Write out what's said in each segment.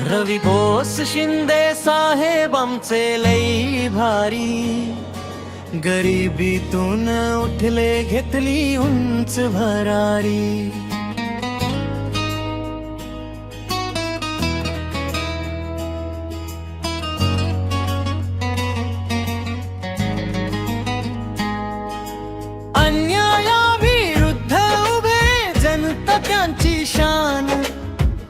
रवी बोस शिंदे साहेब आमचे लई भारी, गरिबीतून उठले घेतली उंच भरारी। अन्यायाविरुद्ध उभे जनता त्यांची शान,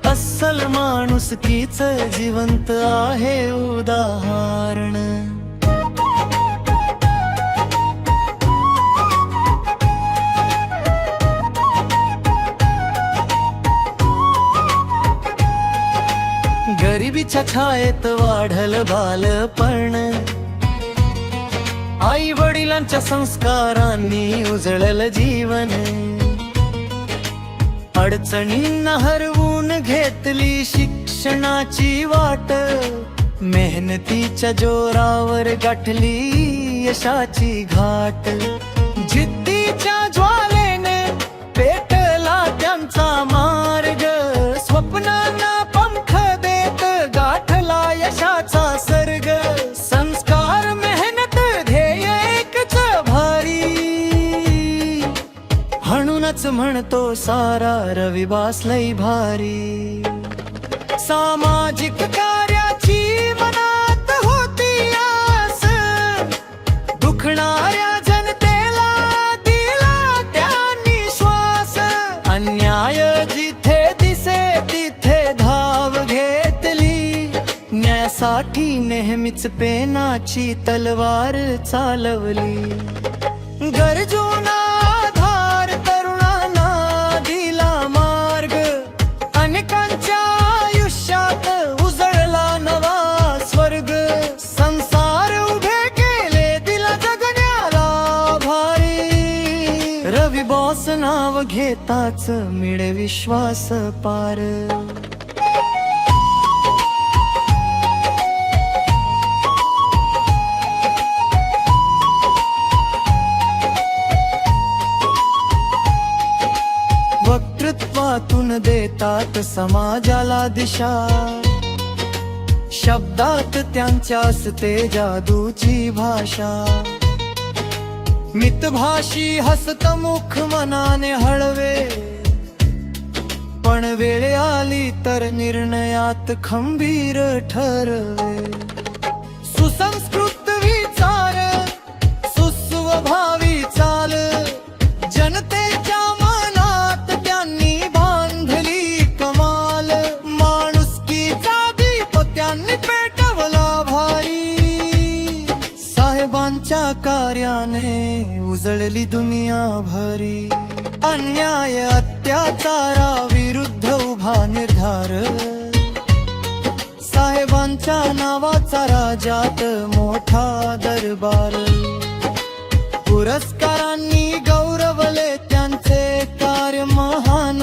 अस्सल माणुसकीच जिवंत आहे उदाहरण। गरिबीच्या छायेत वाढल बालपण, आई वडिलांच्या संस्कारांनी उजळल जीवन। अडचणींना हरवून घेतली शिक्षणाची वाट, मेहनतीच्या जोरावर गाठली यशाची घाट। जिद्दीच्या ज्वालेने पेटला त्यांचा मार्ग, स्वप्नांना पंख देत गाठला यशाचा सर्ग। संस्कार मेहनत ध्येय एकच भारी, म्हणूनच म्हणतो सारा रविवास लई भारी। सामाजिक कार्याची मनात होती आस, दुखणाऱ्या जनतेला दिला त्यांनी श्वास। अन्याय जिथे दिसे तिथे धाव घेतली, न्यायासाठी नेहमीच पेनाची तलवार चालवली। गरजूंना आधार, तरुणांना दिला मार्ग, अनेकांच्या आयुष्यात उजळला नवा स्वर्ग। संसार उभे केले दिला जगण्याला भारी, रवी बॉस नाव घेताच मिळे विश्वास पार। वक्तृत्वातून देतात समाजाला दिशा, शब्दात त्यांच्या असते जादूची भाषा। मितभाषी हसतमुख मनाने हळवे, पण वेळ आली तर निर्णयात खंबीर ठरवे। सुसंस्कृत विचार, सुस्वभावी चाल, जनतेच्या मनात त्यांनी बांधली कमाल। माणुसकीचा दीप त्यांनी पेटवला भारी, साहेबांच्या कार्याने उजळली दुनिया भरी। अन्याय अत्याचाराविरुद्ध उभा निर्धार, साहेबांच्या नावाचा राज्यात मोठा दरबार। पुरस्कारांनी गौरवले त्यांचे कार्य महान,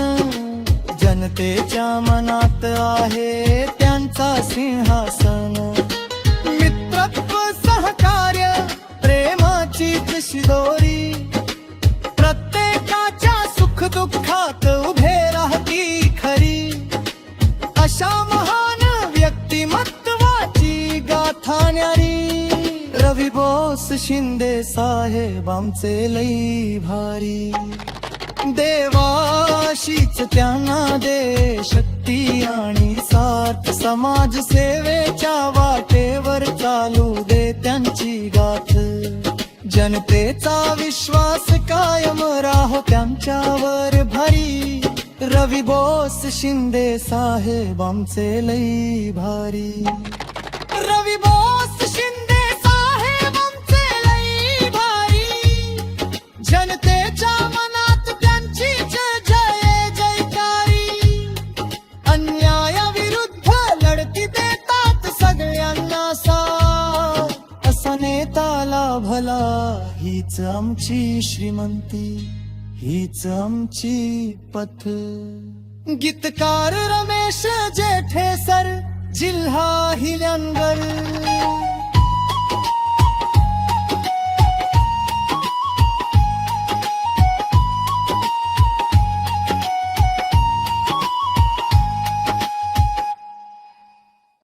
जनतेच्या मनात आहे त्यांचा सिंहासन। मित्रत्व सहकार्य प्रेमाचीच शिदोरी, प्रत्येकाच्या सुख दुःखात उभे राहती खरी। अशा महान व्यक्तिमत्वाची गाथा न्यारी, रवी बोस शिंदे साहेब आमचे लई भारी। देवाशीच त्यांना दे शक्ती आणि साथ, समाज सेवेच्या वाटेवर चालू दे त्यांची गाथ। जनतेचा विश्वास कायम राहो त्यांच्यावर भारी, रवी बोस शिंदे साहेब आमचे लई भारी। रवी बोस शिंदे साहेब आमचे लई भारी, जनतेच्या मनात त्यांचीच जय जयकारी। अन्यायाविरुद्ध लढती देतात सगळ्यांना साथ, असा नेता लाभला हीच आमची श्रीमंती, हीच आमची पथ। गीतकार रमेश जेठे सर, जिल्हा हिल्यांगर।